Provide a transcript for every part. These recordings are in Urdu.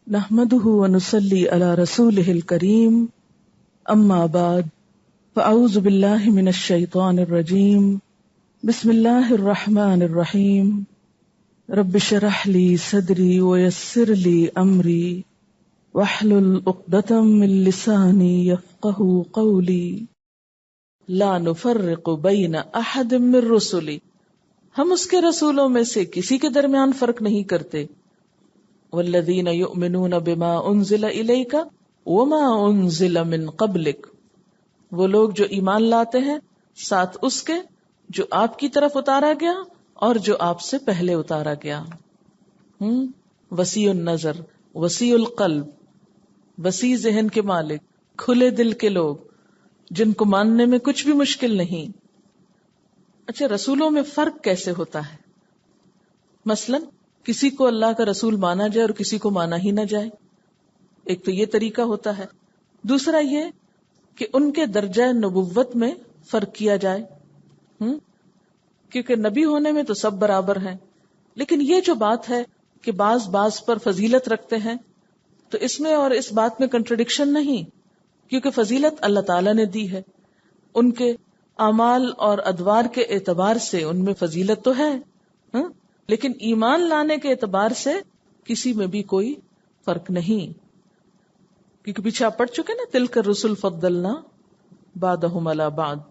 نحمده ونصلي على رسوله الكريم اما بعد فاعوذ بالله من الشيطان الرجيم بسم الله الرحمن الرحيم رب اشرح لي صدري ويسر لي امري واحلل عقدة من لساني يفقهوا قولي لا نفرق بين احد من رسلي، ہم اس کے رسولوں میں سے کسی کے درمیان فرق نہیں کرتے. والذین یؤمنون بما انزل الیک وما انزل من قبلک، وہ لوگ جو ایمان لاتے ہیں ساتھ اس کے جو آپ کی طرف اتارا گیا اور جو آپ سے پہلے اتارا گیا. وسیع النظر، وسیع القلب، وسیع ذہن کے مالک، کھلے دل کے لوگ جن کو ماننے میں کچھ بھی مشکل نہیں. اچھا، رسولوں میں فرق کیسے ہوتا ہے؟ مثلا کسی کو اللہ کا رسول مانا جائے اور کسی کو مانا ہی نہ جائے، ایک تو یہ طریقہ ہوتا ہے. دوسرا یہ کہ ان کے درجہ نبوت میں فرق کیا جائے، کیونکہ نبی ہونے میں تو سب برابر ہیں، لیکن یہ جو بات ہے کہ بعض پر فضیلت رکھتے ہیں، تو اس میں اور اس بات میں کنٹرڈکشن نہیں، کیونکہ فضیلت اللہ تعالیٰ نے دی ہے. ان کے اعمال اور ادوار کے اعتبار سے ان میں فضیلت تو ہے، لیکن ایمان لانے کے اعتبار سے کسی میں بھی کوئی فرق نہیں، کیونکہ پیچھے آپ پڑھ چکے نا، تلک الرسل فضلنا بعضهم علی بعض.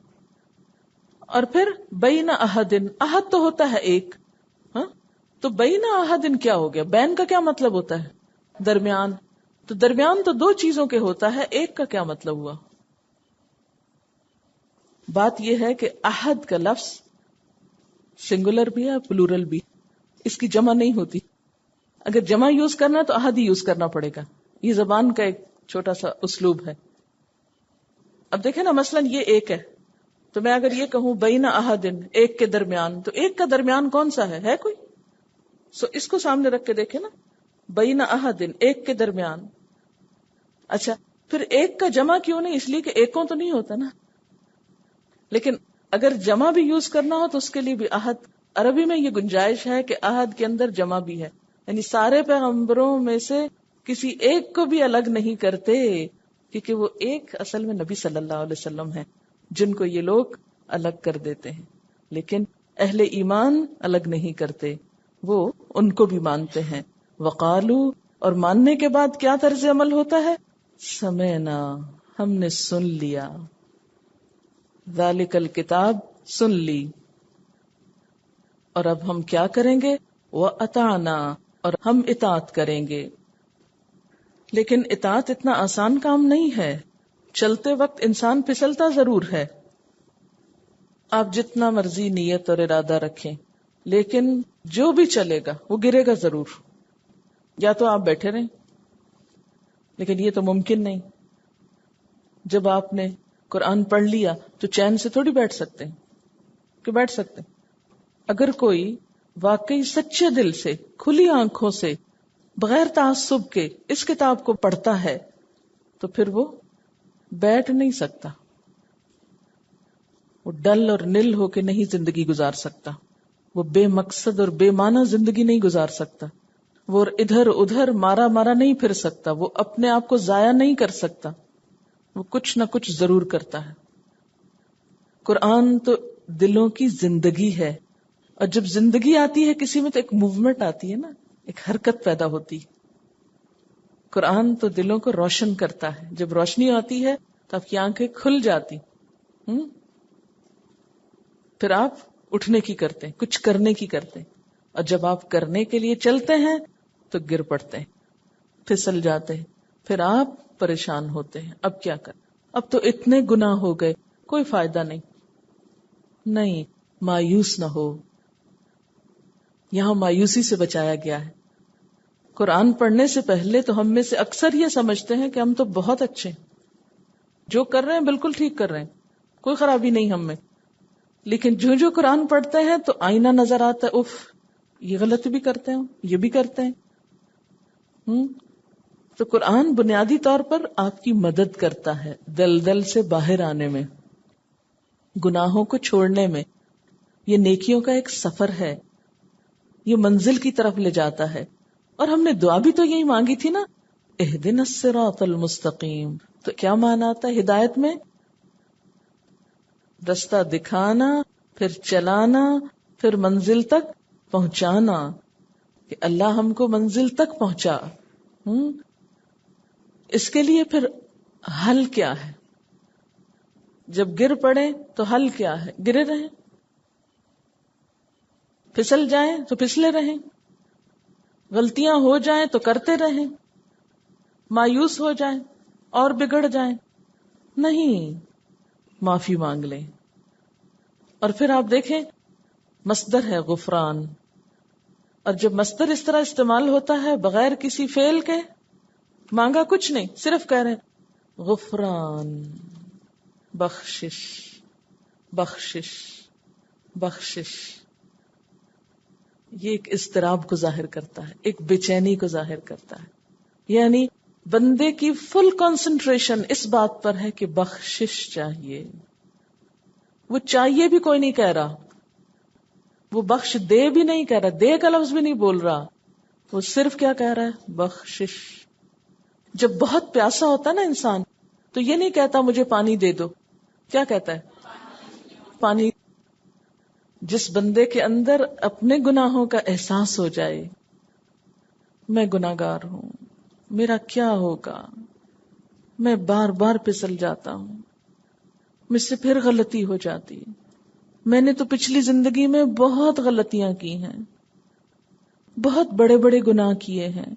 اور پھر بین احدن، احد تو ہوتا ہے ایک، تو بین احدن کیا ہو گیا؟ بین کا کیا مطلب ہوتا ہے؟ درمیان. تو درمیان تو دو چیزوں کے ہوتا ہے، ایک کا کیا مطلب ہوا؟ بات یہ ہے کہ احد کا لفظ سنگولر بھی ہے پلورل بھی، اس کی جمع نہیں ہوتی. اگر جمع یوز کرنا تو احد ہی یوز کرنا پڑے گا. یہ زبان کا ایک چھوٹا سا اسلوب ہے. اب دیکھیں نا، مثلا یہ ایک ہے، تو میں اگر یہ کہوں بین احدن، ایک کے درمیان، تو ایک کا درمیان کون سا ہے کوئی؟ اس کو سامنے رکھ کے دیکھیں نا، بین احدن، ایک کے درمیان. اچھا، پھر ایک کا جمع کیوں نہیں؟ اس لیے کہ ایکوں تو نہیں ہوتا نا. لیکن اگر جمع بھی یوز کرنا ہو تو اس کے لیے بھی احد، عربی میں یہ گنجائش ہے کہ احد کے اندر جمع بھی ہے، یعنی سارے پیغمبروں میں سے کسی ایک کو بھی الگ نہیں کرتے، کیونکہ وہ ایک اصل میں نبی صلی اللہ علیہ وسلم ہے جن کو یہ لوگ الگ کر دیتے ہیں. لیکن اہل ایمان الگ نہیں کرتے، وہ ان کو بھی مانتے ہیں. وقالو، اور ماننے کے بعد کیا طرز عمل ہوتا ہے؟ سمعنا، ہم نے سن لیا. ذالک الکتاب، سن لی، اور اب ہم کیا کریں گے؟ وَأَطَعْنَا، اور ہم اطاعت کریں گے. لیکن اطاعت اتنا آسان کام نہیں ہے، چلتے وقت انسان پھسلتا ضرور ہے. آپ جتنا مرضی نیت اور ارادہ رکھیں، لیکن جو بھی چلے گا وہ گرے گا ضرور. یا تو آپ بیٹھے رہیں، لیکن یہ تو ممکن نہیں. جب آپ نے قرآن پڑھ لیا تو چین سے تھوڑی بیٹھ سکتے ہیں کہ بیٹھ سکتے ہیں. اگر کوئی واقعی سچے دل سے، کھلی آنکھوں سے، بغیر تعصب کے اس کتاب کو پڑھتا ہے تو پھر وہ بیٹھ نہیں سکتا. وہ ڈل اور نل ہو کے نہیں زندگی گزار سکتا، وہ بے مقصد اور بے معنی زندگی نہیں گزار سکتا، وہ ادھر ادھر مارا نہیں پھر سکتا، وہ اپنے آپ کو ضائع نہیں کر سکتا، وہ کچھ نہ کچھ ضرور کرتا ہے. قرآن تو دلوں کی زندگی ہے، اور جب زندگی آتی ہے کسی میں تو ایک موومنٹ آتی ہے نا، ایک حرکت پیدا ہوتی. قرآن تو دلوں کو روشن کرتا ہے. جب روشنی آتی ہے تو آپ کی آنکھیں کھل جاتی، پھر آپ اٹھنے کی کرتے ہیں، کچھ کرنے کی کرتے ہیں. اور جب آپ کرنے کے لیے چلتے ہیں تو گر پڑتے ہیں، پھسل جاتے ہیں، پھر آپ پریشان ہوتے ہیں. اب کیا کر؟ اب تو اتنے گناہ ہو گئے، کوئی فائدہ نہیں. مایوس نہ ہو، یہاں مایوسی سے بچایا گیا ہے. قرآن پڑھنے سے پہلے تو ہم میں سے اکثر یہ سمجھتے ہیں کہ ہم تو بہت اچھے ہیں، جو کر رہے ہیں بالکل ٹھیک کر رہے ہیں، کوئی خرابی نہیں ہم میں. لیکن جو قرآن پڑھتے ہیں تو آئینہ نظر آتا ہے، اف یہ غلط بھی کرتے ہیں، یہ بھی کرتے ہیں. تو قرآن بنیادی طور پر آپ کی مدد کرتا ہے دلدل سے باہر آنے میں، گناہوں کو چھوڑنے میں. یہ نیکیوں کا ایک سفر ہے، یہ منزل کی طرف لے جاتا ہے. اور ہم نے دعا بھی تو یہی مانگی تھی نا، اہدنا الصراط المستقیم. تو کیا معنی آتا ہے ہدایت میں؟ رستہ دکھانا، پھر چلانا، پھر منزل تک پہنچانا، کہ اللہ ہم کو منزل تک پہنچا. اس کے لیے پھر حل کیا ہے؟ جب گر پڑے تو حل کیا ہے؟ گرے رہیں، پھسل جائیں تو پھسلے رہیں، غلطیاں ہو جائیں تو کرتے رہیں، مایوس ہو جائیں اور بگڑ جائیں نہیں، معافی مانگ لیں. اور پھر آپ دیکھیں مصدر ہے غفران، اور جب مصدر اس طرح استعمال ہوتا ہے بغیر کسی فعل کے، مانگا کچھ نہیں، صرف کہہ رہے ہیں غفران، بخشش بخشش بخشش. یہ ایک اضطراب کو ظاہر کرتا ہے، ایک بے چینی کو ظاہر کرتا ہے. یعنی بندے کی فل کنسنٹریشن اس بات پر ہے کہ بخشش چاہیے. وہ چاہیے بھی کوئی نہیں کہہ رہا، وہ بخش دے بھی نہیں کہہ رہا، دے کا لفظ بھی نہیں بول رہا، وہ صرف کیا کہہ رہا ہے؟ بخشش. جب بہت پیاسا ہوتا ہے نا انسان تو یہ نہیں کہتا مجھے پانی دے دو، کیا کہتا ہے؟ پانی. جس بندے کے اندر اپنے گناہوں کا احساس ہو جائے، میں گناہگار ہوں، میرا کیا ہوگا، میں بار بار پھسل جاتا ہوں، مجھ سے پھر غلطی ہو جاتی، میں نے تو پچھلی زندگی میں بہت غلطیاں کی ہیں، بہت بڑے بڑے گناہ کیے ہیں،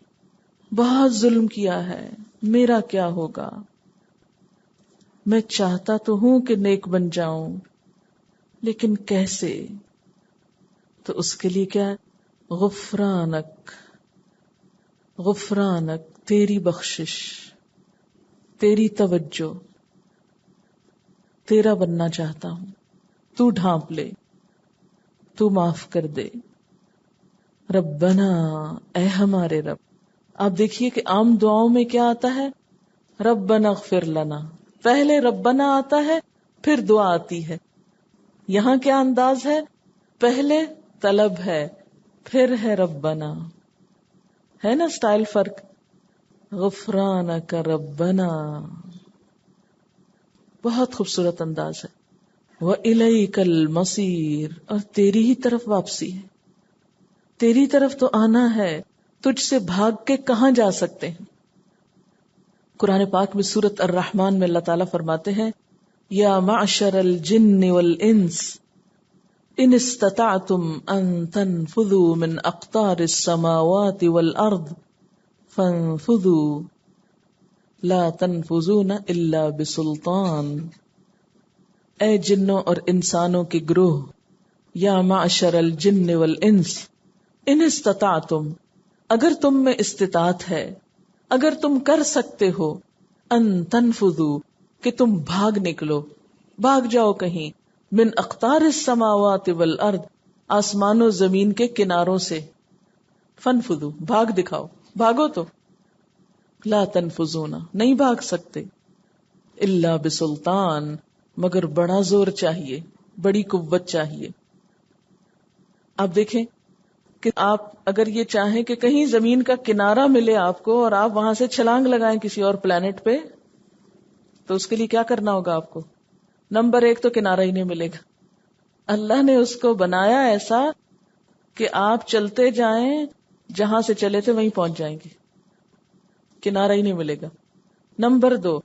بہت ظلم کیا ہے، میرا کیا ہوگا، میں چاہتا تو ہوں کہ نیک بن جاؤں لیکن کیسے؟ تو اس کے لیے کیا ہے؟ غفرانک، غفرانک، تیری بخشش، تیری توجہ، تیرا بننا چاہتا ہوں، تو ڈھانپ لے، تو معاف کر دے. ربنا، اے ہمارے رب. آپ دیکھیے کہ عام دعاؤں میں کیا آتا ہے؟ ربنا اغفر لنا، پہلے ربنا آتا ہے پھر دعا آتی ہے. یہاں کیا انداز ہے؟ پہلے طلب ہے پھر ہے ربنا. ہے نا سٹائل فرق؟ غفرانک ربنا، بہت خوبصورت انداز ہے. وَإِلَيْكَ الْمَصِيرُ، اور تیری ہی طرف واپسی ہے، تیری طرف تو آنا ہے، تجھ سے بھاگ کے کہاں جا سکتے ہیں. قرآن پاک میں سورۃ الرحمن میں اللہ تعالیٰ فرماتے ہیں یا معشر الجن والانس ان استطعتم ان تنفذوا من اقطار السماوات والارض فانفذوا لا تنفذون الا بسلطان. اے جنوں اور انسانوں کے گروہ، یا معشر الجن والانس ان استطعتم، اگر تم میں استطاعت ہے، اگر تم کر سکتے ہو، ان تنفذوا، کہ تم بھاگ نکلو، بھاگ جاؤ کہیں، من اقطار السماوات والارض، آسمان و زمین کے کناروں سے، فانفذوا، بھاگ دکھاؤ، بھاگو تو، لا تنفذون، نہیں بھاگ سکتے، الا بسلطان، مگر بڑا زور چاہیے، بڑی قوت چاہیے. آپ دیکھیں کہ آپ اگر یہ چاہیں کہ کہیں زمین کا کنارہ ملے آپ کو اور آپ وہاں سے چھلانگ لگائیں کسی اور پلانٹ پہ، تو اس کے لیے کیا کرنا ہوگا آپ کو؟ نمبر 1 تو کنارہ ہی نہیں ملے گا. اللہ نے اس کو بنایا ایسا کہ آپ چلتے جائیں، جہاں سے چلے تھے وہیں پہنچ جائیں گے، کنارہ ہی نہیں ملے گا. نمبر 2،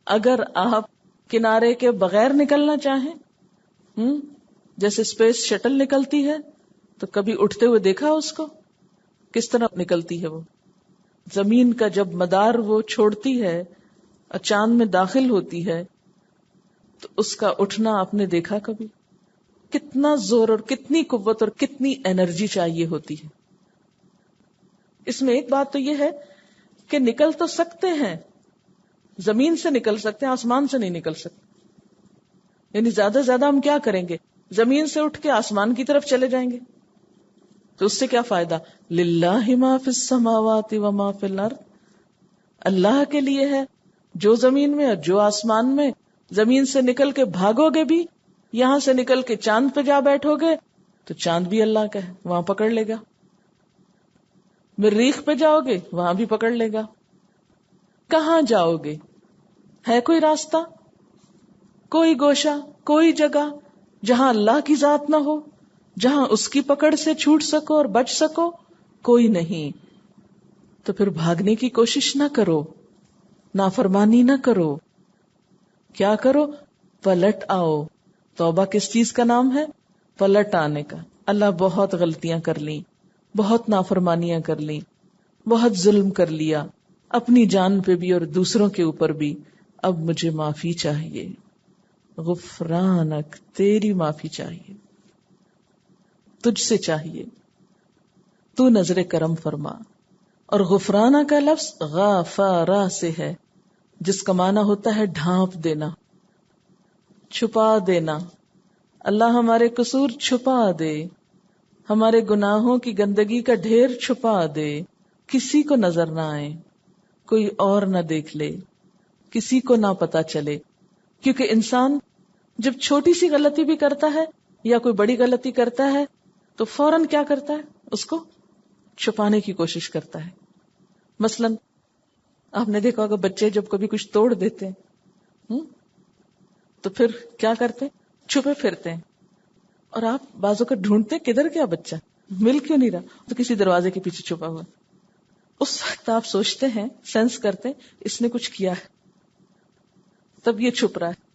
اگر آپ کنارے کے بغیر نکلنا چاہیں، جیسے اسپیس شٹل نکلتی ہے، تو کبھی اٹھتے ہوئے دیکھا اس کو کس طرح نکلتی ہے؟ وہ زمین کا جب مدار وہ چھوڑتی ہے اور چاند میں داخل ہوتی ہے تو اس کا اٹھنا آپ نے دیکھا کبھی؟ کتنا زور اور کتنی قوت اور کتنی انرجی چاہیے ہوتی ہے. اس میں ایک بات تو یہ ہے کہ نکل تو سکتے ہیں، زمین سے نکل سکتے ہیں، آسمان سے نہیں نکل سکتے. یعنی زیادہ سے زیادہ ہم کیا کریں گے؟ زمین سے اٹھ کے آسمان کی طرف چلے جائیں گے، تو اس سے کیا فائدہ؟ للہ ما فی السماوات و ما فی الارض، اللہ کے لیے ہے جو زمین میں اور جو آسمان میں. زمین سے نکل کے بھاگو گے بھی، یہاں سے نکل کے چاند پہ جا بیٹھو گے تو چاند بھی اللہ کا ہے، وہاں پکڑ لے گا. مریخ پہ جاؤ گے وہاں بھی پکڑ لے گا. کہاں جاؤ گے؟ ہے کوئی راستہ، کوئی گوشہ، کوئی جگہ جہاں اللہ کی ذات نہ ہو، جہاں اس کی پکڑ سے چھوٹ سکو اور بچ سکو؟ کوئی نہیں. تو پھر بھاگنے کی کوشش نہ کرو، نافرمانی نہ کرو. کیا کرو؟ پلٹ آؤ. توبہ کس چیز کا نام ہے؟ پلٹ آنے کا. اللہ بہت غلطیاں کر لیں، بہت نافرمانیاں کر لیں، بہت ظلم کر لیا، اپنی جان پہ بھی اور دوسروں کے اوپر بھی. اب مجھے معافی چاہیے. غفرانک، تیری معافی چاہیے، تجھ سے چاہیے، تو نظر کرم فرما. اور غفرانہ کا لفظ غافارہ سے ہے، جس کا معنی ہوتا ہے ڈھانپ دینا، چھپا دینا. اللہ ہمارے قصور چھپا دے، ہمارے گناہوں کی گندگی کا ڈھیر چھپا دے، کسی کو نظر نہ آئے، کوئی اور نہ دیکھ لے، کسی کو نہ پتا چلے. کیونکہ انسان جب چھوٹی سی غلطی بھی کرتا ہے یا کوئی بڑی غلطی کرتا ہے تو فوراً کیا کرتا ہے؟ اس کو چھپانے کی کوشش کرتا ہے. مثلاً آپ نے دیکھا ہوگا بچے جب کبھی کچھ توڑ دیتے ہیں تو پھر کیا کرتے ہیں؟ چھپے پھرتے ہیں. اور آپ بازو کا ڈھونڈتے ہیں کدھر گیا بچہ، مل کیوں نہیں رہا؟ تو کسی دروازے کے پیچھے چھپا ہوا. اس وقت آپ سوچتے ہیں، سینس کرتے ہیں اس نے کچھ کیا ہے، تب یہ چھپ رہا ہے.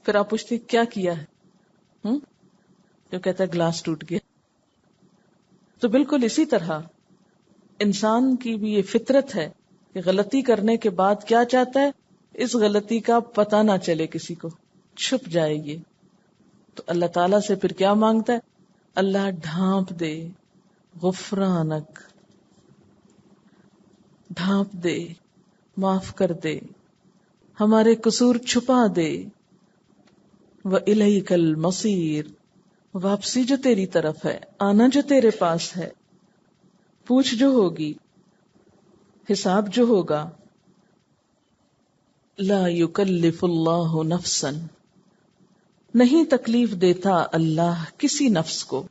پھر آپ پوچھتے ہیں کیا کیا ہے؟ جو کہتا ہے گلاس ٹوٹ گیا. تو بالکل اسی طرح انسان کی بھی یہ فطرت ہے کہ غلطی کرنے کے بعد کیا چاہتا ہے؟ اس غلطی کا پتہ نہ چلے کسی کو، چھپ جائے گی. تو اللہ تعالیٰ سے پھر کیا مانگتا ہے؟ اللہ ڈھانپ دے، غفرانک، ڈھانپ دے، معاف کر دے، ہمارے قصور چھپا دے. وَإِلَيْكَ الْمَصِيرُ، واپسی جو تیری طرف ہے، آنا جو تیرے پاس ہے، پوچھ جو ہوگی، حساب جو ہوگا. لا یکلف اللہ نفسا، نہیں تکلیف دیتا اللہ کسی نفس کو،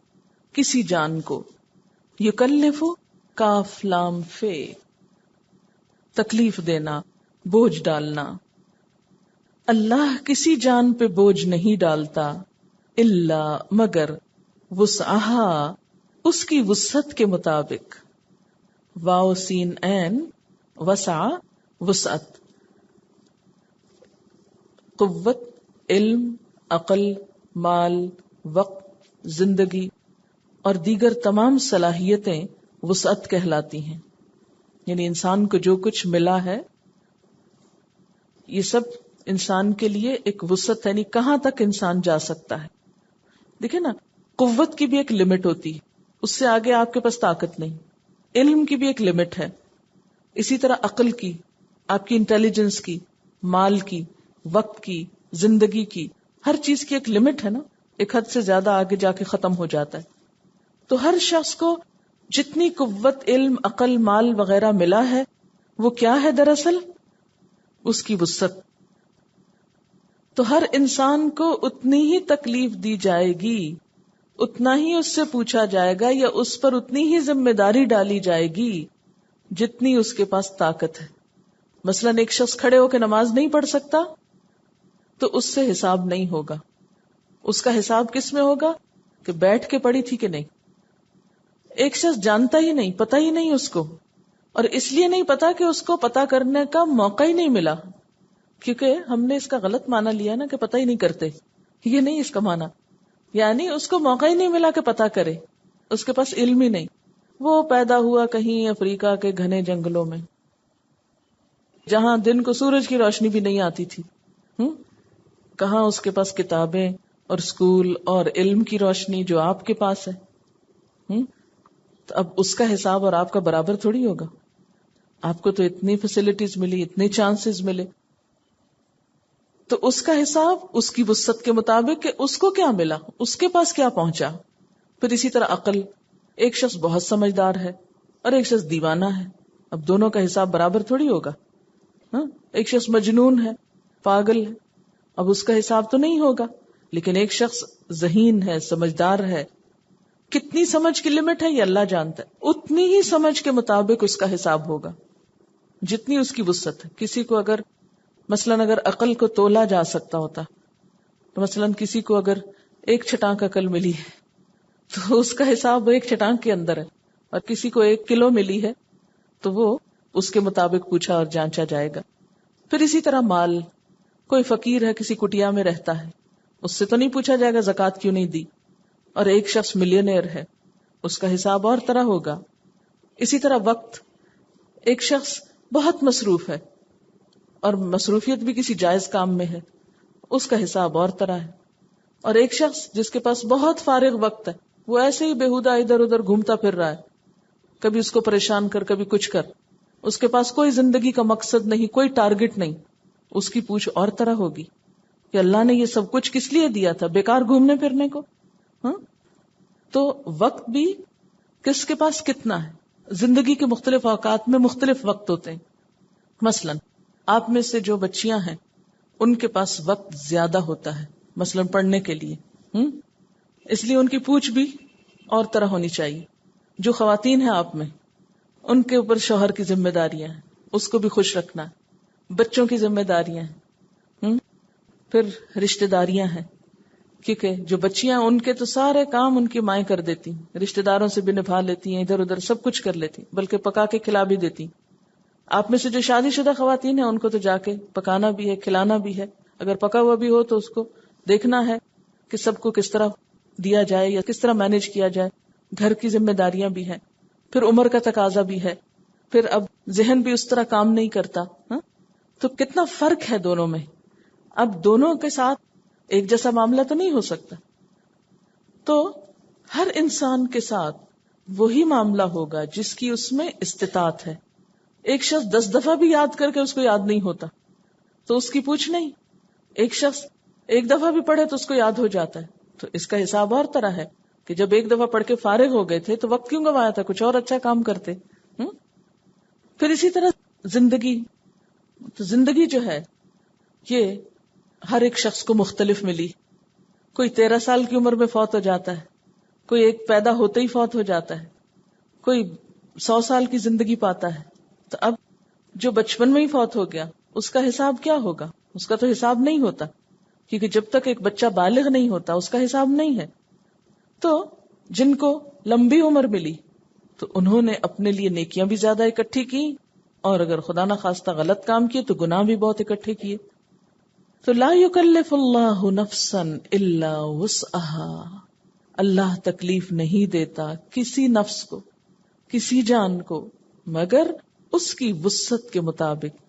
کسی جان کو. یکلف، کاف لام فے، تکلیف دینا، بوجھ ڈالنا. اللہ کسی جان پہ بوجھ نہیں ڈالتا، الا مگر، وسعہا، اس کی وسعت کے مطابق. واو سین عین، وسع، وسعت. قوت، علم، عقل، مال، وقت، زندگی اور دیگر تمام صلاحیتیں وسعت کہلاتی ہیں. یعنی انسان کو جو کچھ ملا ہے یہ سب انسان کے لیے ایک وسعت ہے، یعنی کہاں تک انسان جا سکتا ہے. دیکھیں نا، قوت کی بھی ایک لمٹ ہوتی ہے، اس سے آگے آپ کے پاس طاقت نہیں. علم کی بھی ایک لمٹ ہے، اسی طرح عقل کی، آپ کی انٹیلیجنس کی، مال کی، وقت کی، زندگی کی، ہر چیز کی ایک لمٹ ہے نا. ایک حد سے زیادہ آگے جا کے ختم ہو جاتا ہے. تو ہر شخص کو جتنی قوت، علم، عقل، مال وغیرہ ملا ہے وہ کیا ہے دراصل؟ اس کی وسعت. تو ہر انسان کو اتنی ہی تکلیف دی جائے گی، اتنا ہی اس سے پوچھا جائے گا یا اس پر اتنی ہی ذمہ داری ڈالی جائے گی جتنی اس کے پاس طاقت ہے. مثلاً ایک شخص کھڑے ہو کے نماز نہیں پڑھ سکتا تو اس سے حساب نہیں ہوگا. اس کا حساب کس میں ہوگا کہ بیٹھ کے پڑھی تھی کہ نہیں. ایک شخص جانتا ہی نہیں، پتہ ہی نہیں اس کو، اور اس لیے نہیں پتا کہ اس کو پتا کرنے کا موقع ہی نہیں ملا، کیونکہ ہم نے اس کا غلط معنی لیا نا کہ پتہ ہی نہیں کرتے. یہ نہیں اس کا معنی، یعنی اس کو موقع ہی نہیں ملا کہ پتا کرے، اس کے پاس علم ہی نہیں. وہ پیدا ہوا کہیں افریقہ کے گھنے جنگلوں میں جہاں دن کو سورج کی روشنی بھی نہیں آتی تھی. کہاں اس کے پاس کتابیں اور اسکول اور علم کی روشنی جو آپ کے پاس ہے. تو اب اس کا حساب اور آپ کا برابر تھوڑی ہوگا. آپ کو تو اتنی فیسلٹیز ملی، اتنے چانسز ملے، تو اس کا حساب اس کی وسعت کے مطابق کہ اس کو کیا ملا، اس کے پاس کیا پہنچا. پھر اسی طرح عقل، ایک شخص بہت سمجھدار ہے اور ایک شخص دیوانہ ہے، اب دونوں کا حساب برابر تھوڑی ہوگا. ایک شخص مجنون ہے، پاگل ہے، اب اس کا حساب تو نہیں ہوگا. لیکن ایک شخص ذہین ہے، سمجھدار ہے. کتنی سمجھ کی لمٹ ہے یہ اللہ جانتا ہے، اتنی ہی سمجھ کے مطابق اس کا حساب ہوگا. جتنی اس کی وسعت ہے. کسی کو اگر اگر عقل کو تولا جا سکتا ہوتا تو مثلاً کسی کو اگر 1 چھٹانک عقل ملی ہے تو اس کا حساب 1 چھٹانک کے اندر ہے، اور کسی کو 1 کلو ملی ہے تو وہ اس کے مطابق پوچھا اور جانچا جائے گا. پھر اسی طرح مال، کوئی فقیر ہے کسی کٹیا میں رہتا ہے، اس سے تو نہیں پوچھا جائے گا زکوٰۃ کیوں نہیں دی، اور ایک شخص ملینئر ہے اس کا حساب اور طرح ہوگا. اسی طرح وقت، ایک شخص بہت مصروف ہے اور مصروفیت بھی کسی جائز کام میں ہے، اس کا حساب اور طرح ہے. اور ایک شخص جس کے پاس بہت فارغ وقت ہے، وہ ایسے ہی بےہودہ ادھر ادھر گھومتا پھر رہا ہے، کبھی اس کو پریشان کر کبھی کچھ کر، اس کے پاس کوئی زندگی کا مقصد نہیں، کوئی ٹارگٹ نہیں، اس کی پوچھ اور طرح ہوگی کہ اللہ نے یہ سب کچھ کس لیے دیا تھا؟ بیکار گھومنے پھرنے کو؟ ہاں. تو وقت بھی کس کے پاس کتنا ہے؟ زندگی کے مختلف اوقات میں مختلف وقت ہوتے ہیں. مثلاً آپ میں سے جو بچیاں ہیں ان کے پاس وقت زیادہ ہوتا ہے مثلاً پڑھنے کے لیے، اس لیے ان کی پوچھ بھی اور طرح ہونی چاہیے. جو خواتین ہیں آپ میں، ان کے اوپر شوہر کی ذمہ داریاں ہیں، اس کو بھی خوش رکھنا، بچوں کی ذمہ داریاں ہیں، پھر رشتہ داریاں ہیں، کیونکہ جو بچیاں ان کے تو سارے کام ان کی مائیں کر دیتی، رشتہ داروں سے بھی نبھا لیتی ہیں، ادھر ادھر سب کچھ کر لیتی، بلکہ پکا کے کھلا بھی دیتی. آپ میں سے جو شادی شدہ خواتین ہیں ان کو تو جا کے پکانا بھی ہے، کھلانا بھی ہے، اگر پکا ہوا بھی ہو تو اس کو دیکھنا ہے کہ سب کو کس طرح دیا جائے یا کس طرح مینج کیا جائے. گھر کی ذمہ داریاں بھی ہیں، پھر عمر کا تقاضا بھی ہے، پھر اب ذہن بھی اس طرح کام نہیں کرتا. تو کتنا فرق ہے دونوں میں. اب دونوں کے ساتھ ایک جیسا معاملہ تو نہیں ہو سکتا. تو ہر انسان کے ساتھ وہی معاملہ ہوگا جس کی اس میں استطاعت ہے. ایک شخص 10 دفعہ بھی یاد کر کے اس کو یاد نہیں ہوتا تو اس کی پوچھ نہیں. ایک شخص 1 دفعہ بھی پڑھے تو اس کو یاد ہو جاتا ہے. تو اس کا حساب اور طرح ہے کہ جب 1 دفعہ پڑھ کے فارغ ہو گئے تھے تو وقت کیوں گوایا تھا، کچھ اور اچھا کام کرتے. پھر اسی طرح زندگی، تو زندگی جو ہے یہ ہر ایک شخص کو مختلف ملی. کوئی 13 سال کی عمر میں فوت ہو جاتا ہے، کوئی ایک پیدا ہوتے ہی فوت ہو جاتا ہے، کوئی 100 سال کی زندگی پاتا ہے. تو اب جو بچپن میں ہی فوت ہو گیا اس کا حساب کیا ہوگا؟ اس کا تو حساب نہیں ہوتا، کیونکہ جب تک ایک بچہ بالغ نہیں ہوتا اس کا حساب نہیں ہے. تو جن کو لمبی عمر ملی تو انہوں نے اپنے لیے نیکیاں بھی زیادہ اکٹھی کی، اور اگر خدا نہ خواستہ غلط کام کیے تو گناہ بھی بہت اکٹھے کیے. تو لا یکلف اللہ نفسا الا وسعها، اللہ تکلیف نہیں دیتا کسی نفس کو، کسی جان کو، مگر اس کی وسعت کے مطابق.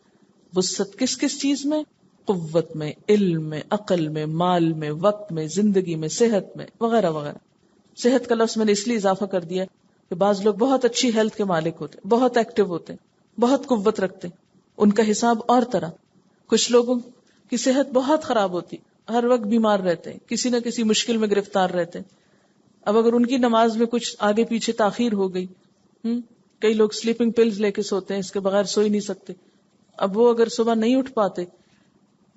وسعت کس کس چیز میں؟ قوت میں، علم میں، عقل میں، مال میں، وقت میں، زندگی میں، صحت میں، وغیرہ وغیرہ. صحت کا لفظ میں نے اس لیے اضافہ کر دیا کہ بعض لوگ بہت اچھی ہیلتھ کے مالک ہوتے، بہت ایکٹیو ہوتے، بہت قوت رکھتے، ان کا حساب اور طرح. کچھ لوگوں کی صحت بہت خراب ہوتی، ہر وقت بیمار رہتے، کسی نہ کسی مشکل میں گرفتار رہتے. اب اگر ان کی نماز میں کچھ آگے پیچھے تاخیر ہو گئی، کئی لوگ سلیپنگ پلز لے کے سوتے ہیں، اس کے بغیر سو ہی نہیں سکتے. اب وہ اگر صبح نہیں اٹھ پاتے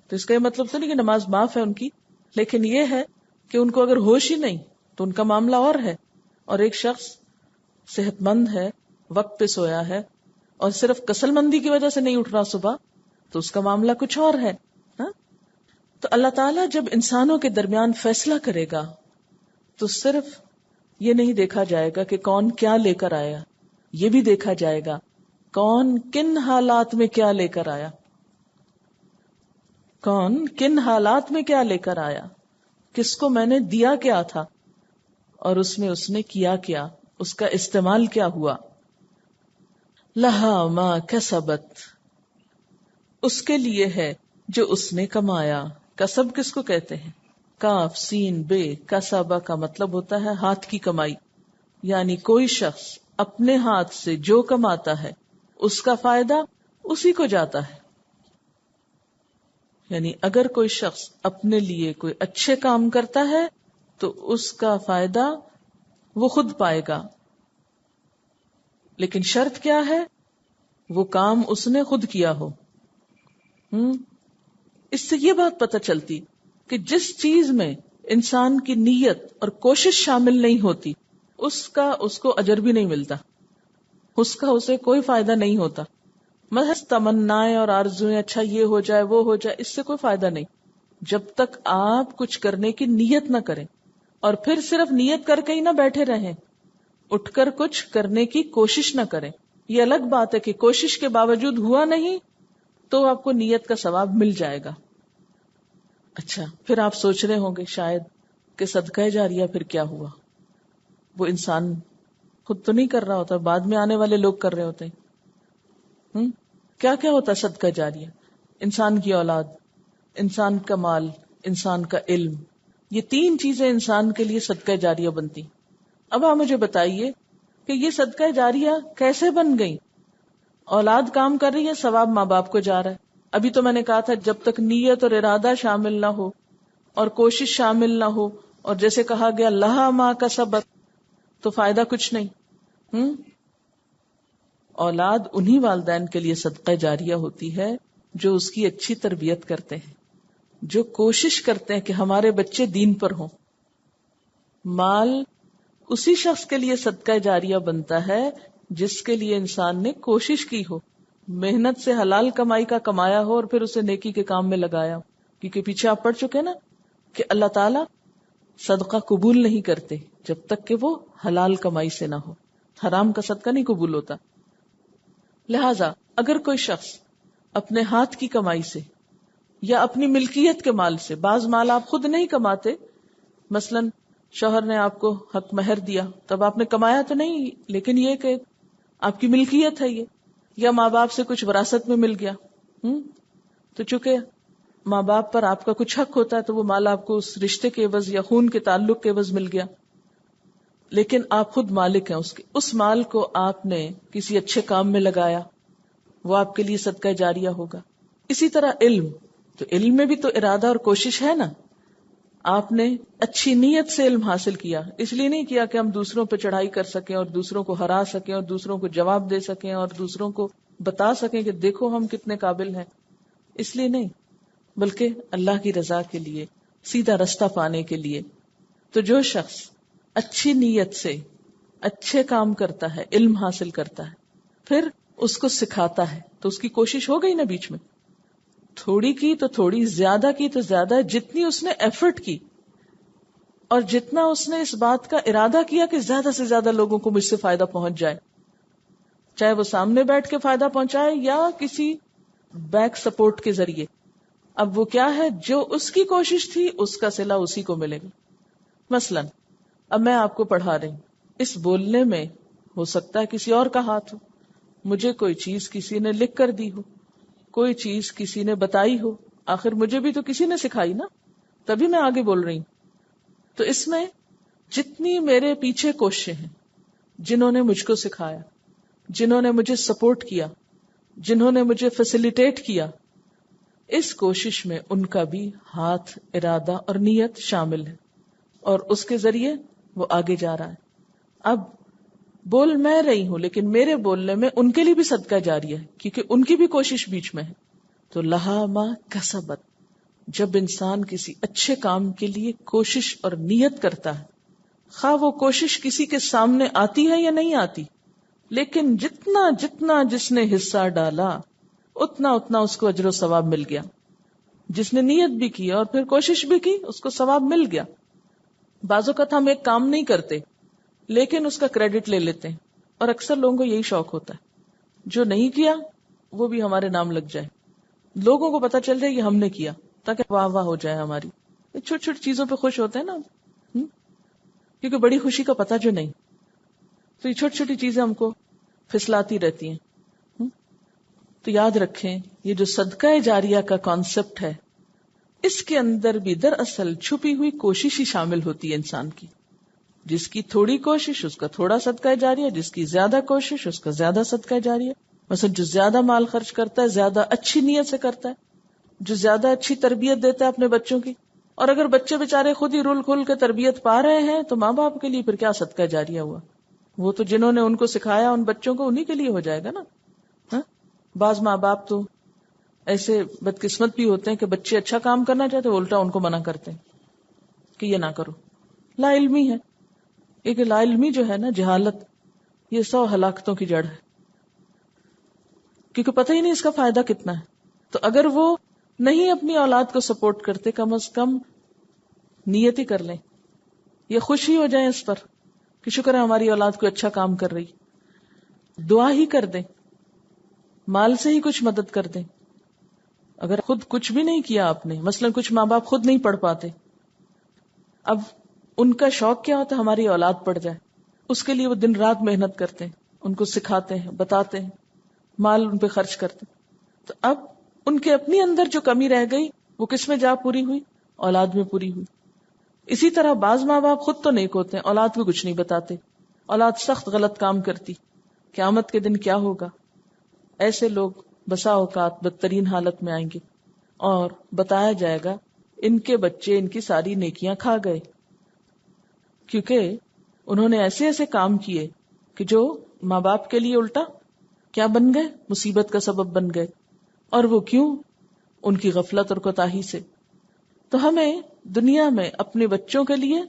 تو اس کا یہ مطلب تو نہیں کہ نماز معاف ہے ان کی، لیکن یہ ہے کہ ان کو اگر ہوش ہی نہیں تو ان کا معاملہ اور ہے. اور ایک شخص صحت مند ہے، وقت پہ سویا ہے، اور صرف کسل مندی کی وجہ سے نہیں اٹھ رہا صبح، تو اس کا معاملہ کچھ اور ہے. تو اللہ تعالیٰ جب انسانوں کے درمیان فیصلہ کرے گا تو صرف یہ نہیں دیکھا جائے گا کہ کون کیا لے کر آیا، یہ بھی دیکھا جائے گا کون کن حالات میں کیا لے کر آیا، کون کن حالات میں کیا لے کر آیا، کس کو میں نے دیا کیا تھا اور اس میں اس نے کیا کیا، اس کا استعمال کیا ہوا. لہا ما کسبت، اس کے لیے ہے جو اس نے کمایا. کسب کس کو کہتے ہیں؟ کاف سین بے، کسبہ کا مطلب ہوتا ہے ہاتھ کی کمائی. یعنی کوئی شخص اپنے ہاتھ سے جو کماتا ہے اس کا فائدہ اسی کو جاتا ہے. یعنی اگر کوئی شخص اپنے لیے کوئی اچھے کام کرتا ہے تو اس کا فائدہ وہ خود پائے گا، لیکن شرط کیا ہے؟ وہ کام اس نے خود کیا ہو. اس سے یہ بات پتہ چلتی کہ جس چیز میں انسان کی نیت اور کوشش شامل نہیں ہوتی اس کو اجر بھی نہیں ملتا، اس کا اسے کوئی فائدہ نہیں ہوتا. محض تمنائیں اور آرزویں، اچھا یہ ہو جائے وہ ہو جائے، اس سے کوئی فائدہ نہیں جب تک آپ کچھ کرنے کی نیت نہ کریں. اور پھر صرف نیت کر کے ہی نہ بیٹھے رہیں، اٹھ کر کچھ کرنے کی کوشش نہ کریں. یہ الگ بات ہے کہ کوشش کے باوجود ہوا نہیں تو آپ کو نیت کا ثواب مل جائے گا. اچھا، پھر آپ سوچ رہے ہوں گے شاید کہ صدقہ جاریہ پھر کیا ہوا؟ وہ انسان خود تو نہیں کر رہا ہوتا، بعد میں آنے والے لوگ کر رہے ہوتے ہیں. کیا کیا ہوتا ہے صدقہ جاریہ؟ انسان کی اولاد، انسان کا مال، انسان کا علم، یہ تین چیزیں انسان کے لیے صدقہ جاریہ بنتی. اب آپ مجھے بتائیے کہ یہ صدقہ جاریہ کیسے بن گئی؟ اولاد کام کر رہی ہے، ثواب ماں باپ کو جا رہا ہے. ابھی تو میں نے کہا تھا جب تک نیت اور ارادہ شامل نہ ہو اور کوشش شامل نہ ہو، اور جیسے کہا گیا لہا ما کسبت، تو فائدہ کچھ نہیں. اولاد انہی والدین کے لیے صدقہ جاریہ ہوتی ہے جو اس کی اچھی تربیت کرتے ہیں، جو کوشش کرتے ہیں کہ ہمارے بچے دین پر ہوں. مال اسی شخص کے لیے صدقہ جاریہ بنتا ہے جس کے لیے انسان نے کوشش کی ہو، محنت سے حلال کمائی کا کمایا ہو اور پھر اسے نیکی کے کام میں لگایا ہو. کیونکہ پیچھے آپ پڑھ چکے نا کہ اللہ تعالیٰ صدقہ قبول نہیں کرتے جب تک کہ وہ حلال کمائی سے نہ ہو. حرام کا صدقہ نہیں قبول ہوتا. لہذا اگر کوئی شخص اپنے ہاتھ کی کمائی سے یا اپنی ملکیت کے مال سے، بعض مال آپ خود نہیں کماتے، مثلا شوہر نے آپ کو حق مہر دیا، تب آپ نے کمایا تو نہیں، لیکن یہ کہ آپ کی ملکیت ہے یہ، یا ماں باپ سے کچھ وراثت میں مل گیا، تو چونکہ ماں باپ پر آپ کا کچھ حق ہوتا ہے تو وہ مال آپ کو اس رشتے کے عوض یا خون کے تعلق کے عوض مل گیا، لیکن آپ خود مالک ہیں اس کے. اس مال کو آپ نے کسی اچھے کام میں لگایا، وہ آپ کے لیے صدقہ جاریہ ہوگا. اسی طرح علم، تو علم میں بھی تو ارادہ اور کوشش ہے نا. آپ نے اچھی نیت سے علم حاصل کیا، اس لیے نہیں کیا کہ ہم دوسروں پہ چڑھائی کر سکیں اور دوسروں کو ہرا سکیں اور دوسروں کو جواب دے سکیں اور دوسروں کو بتا سکیں کہ دیکھو ہم کتنے قابل ہیں، اس لیے نہیں، بلکہ اللہ کی رضا کے لیے، سیدھا رستہ پانے کے لیے. تو جو شخص اچھی نیت سے اچھے کام کرتا ہے، علم حاصل کرتا ہے، پھر اس کو سکھاتا ہے، تو اس کی کوشش ہو گئی نا بیچ میں، تھوڑی کی تو تھوڑی، زیادہ کی تو زیادہ، جتنی اس نے ایفرٹ کی اور جتنا اس نے اس بات کا ارادہ کیا کہ زیادہ سے زیادہ لوگوں کو مجھ سے فائدہ پہنچ جائے، چاہے وہ سامنے بیٹھ کے فائدہ پہنچائے یا کسی بیک سپورٹ کے ذریعے. اب وہ کیا ہے، جو اس کی کوشش تھی اس کا صلہ اسی کو ملے گا. مثلا اب میں آپ کو پڑھا رہی ہوں، اس بولنے میں ہو سکتا ہے کسی اور کا ہاتھ ہو، مجھے کوئی چیز کسی نے لکھ کر دی ہو، کوئی چیز کسی نے بتائی ہو، آخر مجھے بھی تو کسی نے سکھائی نا، تبھی میں آگے بول رہی ہوں. تو اس میں جتنی میرے پیچھے کوششیں ہیں، جنہوں نے مجھ کو سکھایا، جنہوں نے مجھے سپورٹ کیا، جنہوں نے مجھے فیسیلیٹیٹ کیا، اس کوشش میں ان کا بھی ہاتھ، ارادہ اور نیت شامل ہے، اور اس کے ذریعے وہ آگے جا رہا ہے. اب بول میں رہی ہوں لیکن میرے بولنے میں ان کے لیے بھی صدقہ جاری ہے، کیونکہ ان کی بھی کوشش بیچ میں ہے. تو لہا ما کسبت، جب انسان کسی اچھے کام کے لیے کوشش اور نیت کرتا ہے، خواہ وہ کوشش کسی کے سامنے آتی ہے یا نہیں آتی، لیکن جتنا جتنا جس نے حصہ ڈالا اتنا اتنا اس کو اجر و ثواب مل گیا. جس نے نیت بھی کی اور پھر کوشش بھی کی اس کو ثواب مل گیا. بعض اوقات ہم ایک کام نہیں کرتے لیکن اس کا کریڈٹ لے لیتے ہیں، اور اکثر لوگوں کو یہی شوق ہوتا ہے، جو نہیں کیا وہ بھی ہمارے نام لگ جائے، لوگوں کو پتا چل جائے یہ ہم نے کیا، تاکہ واہ واہ ہو جائے ہماری. چھوٹی چھوٹی چیزوں پہ خوش ہوتے ہیں نا، کیونکہ بڑی خوشی کا پتہ جو نہیں، تو یہ چھوٹی چھوٹی چیزیں ہم کو پھسلاتی رہتی ہیں. تو یاد رکھیں یہ جو صدقہ جاریہ کا کانسیپٹ ہے، اس کے اندر بھی دراصل چھپی ہوئی کوشش ہی شامل ہوتی ہے انسان کی. جس کی تھوڑی کوشش اس کا تھوڑا صدقہ جاریہ، جس کی زیادہ کوشش اس کا زیادہ صدقہ جاریہ. مثلا جو زیادہ مال خرچ کرتا ہے زیادہ اچھی نیت سے کرتا ہے، جو زیادہ اچھی تربیت دیتا ہے اپنے بچوں کی، اور اگر بچے بےچارے خود ہی رول کھول کے تربیت پا رہے ہیں تو ماں باپ کے لیے پھر کیا صدقہ جاریہ ہوا؟ وہ تو جنہوں نے ان کو سکھایا ان بچوں کو، انہی کے لیے ہو جائے گا نا. بعض ماں باپ تو ایسے بدقسمت بھی ہوتے ہیں کہ بچے اچھا کام کرنا چاہتے ہیں، الٹا ان کو منع کرتے ہیں کہ یہ نہ کرو. لا علمی ہے، ایک لا علمی جو ہے نا، جہالت، یہ 100 ہلاکتوں کی جڑ ہے. کیونکہ پتہ ہی نہیں اس کا فائدہ کتنا ہے. تو اگر وہ نہیں اپنی اولاد کو سپورٹ کرتے، کم از کم نیت ہی کر لیں، یہ خوش ہی ہو جائیں اس پر کہ شکر ہے ہماری اولاد کو اچھا کام کر رہی. دعا ہی کر دیں، مال سے ہی کچھ مدد کر دیں. اگر خود کچھ بھی نہیں کیا آپ نے، مثلا کچھ ماں باپ خود نہیں پڑھ پاتے، اب ان کا شوق کیا ہوتا ہے ہماری اولاد پڑھ جائے، اس کے لیے وہ دن رات محنت کرتے ہیں، ان کو سکھاتے ہیں، بتاتے ہیں، مال ان پہ خرچ کرتے ہیں. تو اب ان کے اپنی اندر جو کمی رہ گئی وہ کس میں جا پوری ہوئی؟ اولاد میں پوری ہوئی. اسی طرح بعض ماں باپ خود تو نیک ہوتے ہیں، اولاد کو کچھ نہیں بتاتے، اولاد سخت غلط کام کرتی، قیامت کے دن کیا ہوگا؟ ایسے لوگ بسا اوقات بدترین حالت میں آئیں گے اور بتایا جائے گا ان کے بچے ان کی ساری نیکیاں کھا گئے، کیونکہ انہوں نے ایسے ایسے کام کیے کہ جو ماں باپ کے لیے الٹا کیا بن گئے؟ مصیبت کا سبب بن گئے. اور وہ کیوں؟ ان کی غفلت اور کوتاہی سے. تو ہمیں دنیا میں اپنے بچوں کے لیے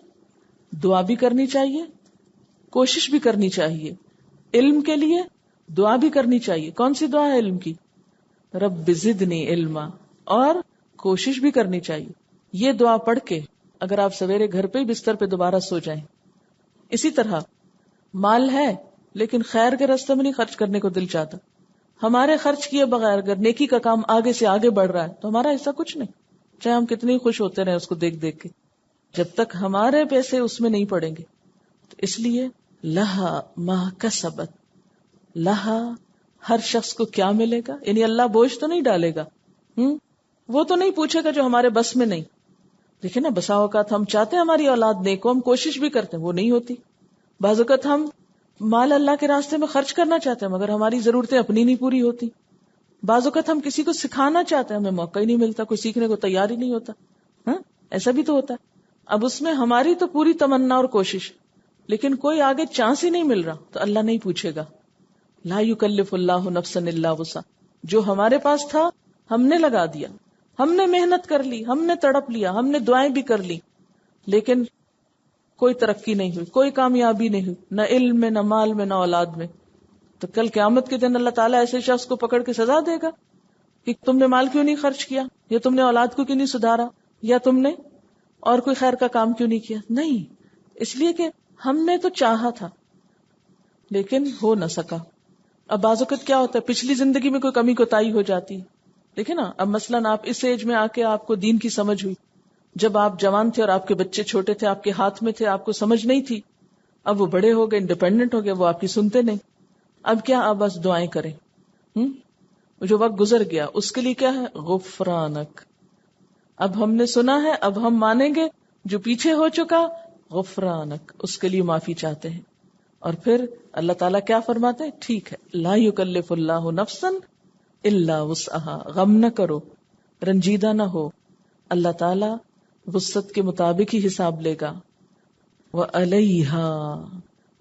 دعا بھی کرنی چاہیے، کوشش بھی کرنی چاہیے. علم کے لیے دعا بھی کرنی چاہیے. کون سی دعا ہے علم کی؟ رب زدنی علما. اور کوشش بھی کرنی چاہیے. یہ دعا پڑھ کے اگر آپ سویرے گھر پہ ہی بستر پہ دوبارہ سو جائیں. اسی طرح مال ہے لیکن خیر کے راستے میں نہیں خرچ کرنے کو دل چاہتا، ہمارے خرچ کیے بغیر اگر نیکی کا کام آگے سے آگے بڑھ رہا ہے تو ہمارا ایسا کچھ نہیں، چاہے ہم کتنے خوش ہوتے رہے اس کو دیکھ دیکھ کے، جب تک ہمارے پیسے اس میں نہیں پڑیں گے. تو اس لیے لہا ما کسبت، لہا ہر شخص کو کیا ملے گا، یعنی اللہ بوجھ تو نہیں ڈالے گا، وہ تو نہیں پوچھے گا جو ہمارے بس میں نہیں. دیکھیں نا، بسا اوقات ہم چاہتے ہیں ہماری اولاد نیک ہو، ہم کوشش بھی کرتے ہیں، وہ نہیں ہوتی. بعض اوقات ہم مال اللہ کے راستے میں خرچ کرنا چاہتے ہیں مگر ہماری ضرورتیں اپنی نہیں پوری ہوتی. بعض اوقات ہم کسی کو سکھانا چاہتے ہیں، ہمیں موقع ہی نہیں ملتا، کوئی سیکھنے کو تیار ہی نہیں ہوتا. ایسا بھی تو ہوتا ہے. اب اس میں ہماری تو پوری تمنا اور کوشش، لیکن کوئی آگے چانس ہی نہیں مل رہا تو اللہ نہیں پوچھے گا. لا یکلف اللہ نفسا الا وسعها. جو ہمارے پاس تھا ہم نے لگا دیا، ہم نے محنت کر لی، ہم نے تڑپ لیا، ہم نے دعائیں بھی کر لی، لیکن کوئی ترقی نہیں ہوئی، کوئی کامیابی نہیں ہوئی، نہ علم میں، نہ مال میں، نہ اولاد میں. تو کل قیامت کے دن اللہ تعالیٰ ایسے شخص کو پکڑ کے سزا دے گا کہ تم نے مال کیوں نہیں خرچ کیا، یا تم نے اولاد کو کیوں نہیں سدھارا، یا تم نے اور کوئی خیر کا کام کیوں نہیں کیا. نہیں، اس لیے کہ ہم نے تو چاہا تھا لیکن ہو نہ سکا. اب بعض اوقات کیا ہوتا ہے، پچھلی زندگی میں کوئی کمی کوتاہی ہو جاتی ہے. دیکھیں نا، اب مثلاً آپ اس ایج میں آ کے آپ کو دین کی سمجھ ہوئی، جب آپ جوان تھے اور آپ کے بچے چھوٹے تھے، آپ کے ہاتھ میں تھے، آپ کو سمجھ نہیں تھی. اب وہ بڑے ہو گئے، انڈیپینڈنٹ ہو گئے، وہ آپ کی سنتے نہیں. اب کیا، آپ بس دعائیں کریں. جو وقت گزر گیا اس کے لیے کیا ہے؟ غفرانک. اب ہم نے سنا ہے، اب ہم مانیں گے. جو پیچھے ہو چکا، غفرانک، اس کے لیے معافی چاہتے ہیں. اور پھر اللہ تعالیٰ کیا فرماتے ہیں؟ ٹھیک ہے، لا یکلف اللہ نفسا الا وسعها. غم نہ کرو، رنجیدہ نہ ہو، اللہ تعالیٰ وسعت کے مطابق ہی حساب لے گا. وعلیہا،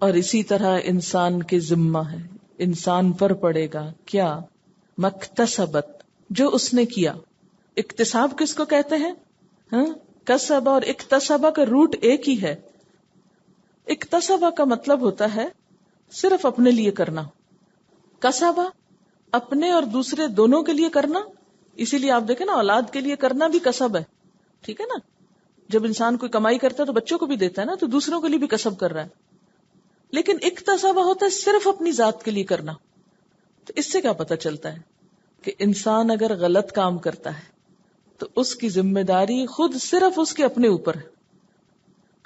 اور اسی طرح انسان کے ذمہ ہے، انسان پر پڑے گا کیا؟ مکتسبت، جو اس نے کیا. اکتساب کس کو کہتے ہیں؟ کسبہ اور اکتسبہ کا روٹ ایک ہی ہے. اکتسبہ کا مطلب ہوتا ہے صرف اپنے لیے کرنا، کسبہ اپنے اور دوسرے دونوں کے لیے کرنا. اسی لیے آپ دیکھیں نا، اولاد کے لیے کرنا بھی کسب ہے، ٹھیک ہے نا. جب انسان کوئی کمائی کرتا ہے تو بچوں کو بھی دیتا ہے نا، تو دوسروں کے لیے بھی کسب کر رہا ہے. لیکن اکتسبہ ہوتا ہے صرف اپنی ذات کے لیے کرنا. تو اس سے کیا پتہ چلتا ہے کہ انسان اگر غلط کام کرتا ہے تو اس کی ذمہ داری خود صرف اس کے اپنے اوپر ہے،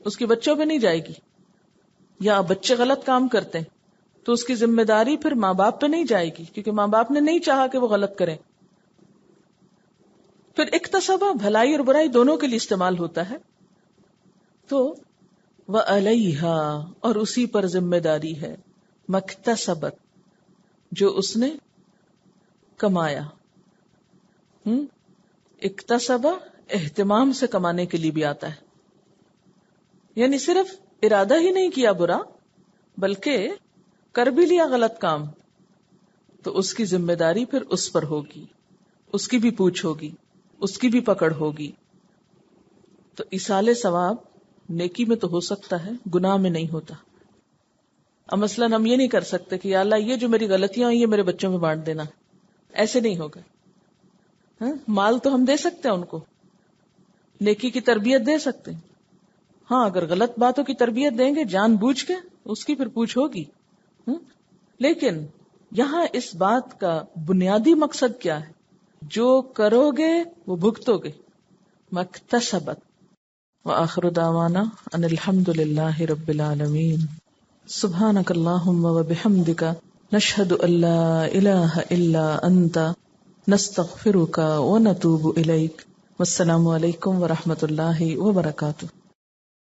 اس کے بچوں پہ نہیں جائے گی. یا بچے غلط کام کرتے ہیں تو اس کی ذمہ داری پھر ماں باپ پہ نہیں جائے گی، کیونکہ ماں باپ نے نہیں چاہا کہ وہ غلط کریں. پھر اکتسبہ بھلائی اور برائی دونوں کے لیے استعمال ہوتا ہے. تو وَعَلَيْهَا، اور اسی پر ذمہ داری ہے، مکتسبت، جو اس نے کمایا. اکتسبہ اہتمام سے کمانے کے لیے بھی آتا ہے، یعنی صرف ارادہ ہی نہیں کیا برا، بلکہ کر بھی لیا غلط کام، تو اس کی ذمہ داری پھر اس پر ہوگی، اس کی بھی پوچھ ہوگی، اس کی بھی پکڑ ہوگی. تو ایصال ثواب نیکی میں تو ہو سکتا ہے، گناہ میں نہیں ہوتا. اب مثلاً ہم یہ نہیں کر سکتے کہ یا اللہ یہ جو میری غلطیاں ہوئی ہیں میرے بچوں میں بانٹ دینا، ایسے نہیں ہوگا. ہاں مال تو ہم دے سکتے ہیں ان کو, نیکی کی تربیت دے سکتے ہیں. ہاں اگر غلط باتوں کی تربیت دیں گے جان بوجھ کے, اس کی پھر پوچھ ہوگی. لیکن یہاں اس بات کا بنیادی مقصد کیا ہے؟ جو کرو گے وہ بھگتو گے. مکتسبت. وآخر دعوانا ان الحمد للہ رب العالمین. سبحانک اللہم وبحمدک نشہد ان لا الہ الا انت نستغفرک ونتوب الیک. والسلام علیکم ورحمۃ اللہ وبرکاتہ.